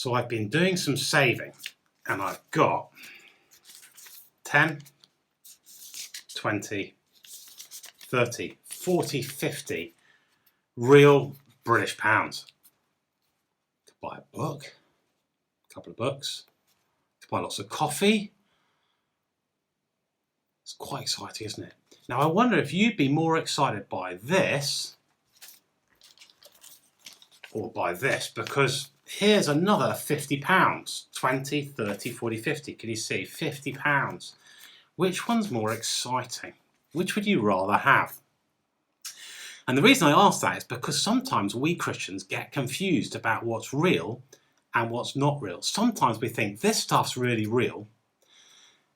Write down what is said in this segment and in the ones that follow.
So I've been doing some saving and I've got 10, 20, 30, 40, 50 real British pounds to buy a book, a couple of books, to buy lots of coffee. It's quite exciting, isn't it? Now I wonder if you'd be more excited by this or by this, because here's another £50, 20, 30, 40, 50. Can you see? £50. Which one's more exciting? Which would you rather have? And the reason I ask that is because sometimes we Christians get confused about what's real and what's not real. Sometimes we think this stuff's really real,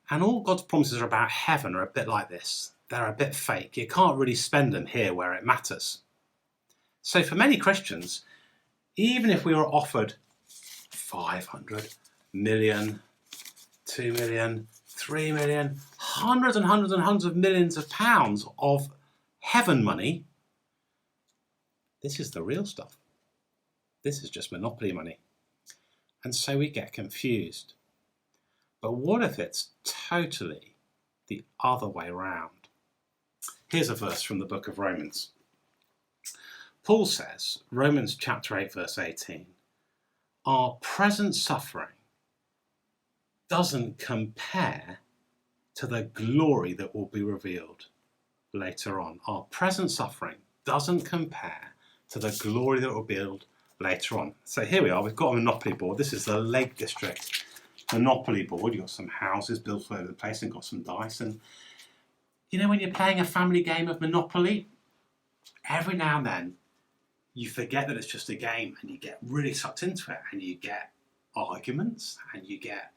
and all God's promises are about heaven are a bit like this. They're a bit fake. You can't really spend them here where it matters. So for many Christians, even if we were offered 500 million, 2 million, 3 million, hundreds and hundreds and hundreds of millions of pounds of heaven money, this is the real stuff. This is just monopoly money. And so we get confused. But what if it's totally the other way around? Here's a verse from the book of Romans. Paul says, Romans chapter 8, verse 18, our present suffering doesn't compare to the glory that will be revealed later on. Our present suffering doesn't compare to the glory that will be revealed later on. So here we are, we've got a Monopoly board. This is the Lake District Monopoly board. You've got some houses built all over the place and got some dice. And you know, when you're playing a family game of Monopoly, every now and then you forget that it's just a game and you get really sucked into it and you get arguments and you get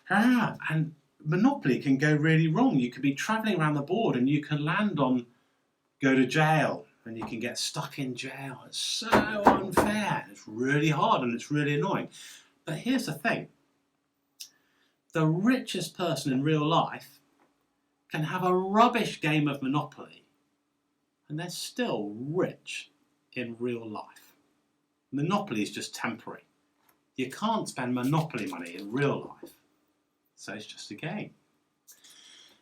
and Monopoly can go really wrong. You could be travelling around the board and you can land on go to jail and you can get stuck in jail. It's so unfair. It's really hard and it's really annoying. But here's the thing. The richest person in real life can have a rubbish game of Monopoly and they're still rich in real life. Monopoly is just temporary. You can't spend Monopoly money in real life. So it's just a game.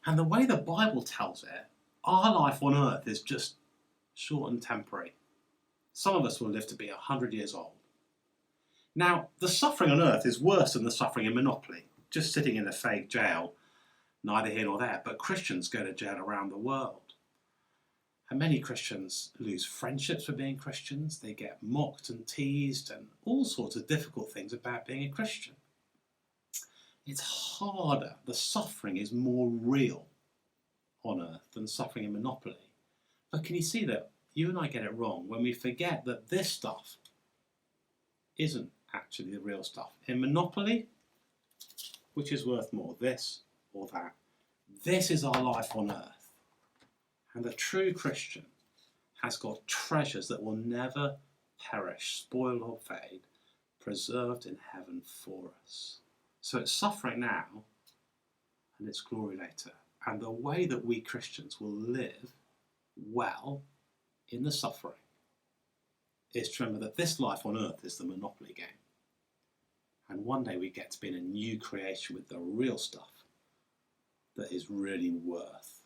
And the way the Bible tells it, our life on earth is just short and temporary. Some of us will live to be 100 years old. Now, the suffering on earth is worse than the suffering in Monopoly. Just sitting in a fake jail, neither here nor there. But Christians go to jail around the world. And many Christians lose friendships for being Christians. They get mocked and teased and all sorts of difficult things about being a Christian. It's harder. The suffering is more real on earth than suffering in Monopoly. But can you see that you and I get it wrong when we forget that this stuff isn't actually the real stuff. In Monopoly, which is worth more, this or that? This is our life on earth. And the true Christian has got treasures that will never perish, spoil or fade, preserved in heaven for us. So it's suffering now and it's glory later. And the way that we Christians will live well in the suffering is to remember that this life on earth is the Monopoly game. And one day we get to be in a new creation with the real stuff that is really worth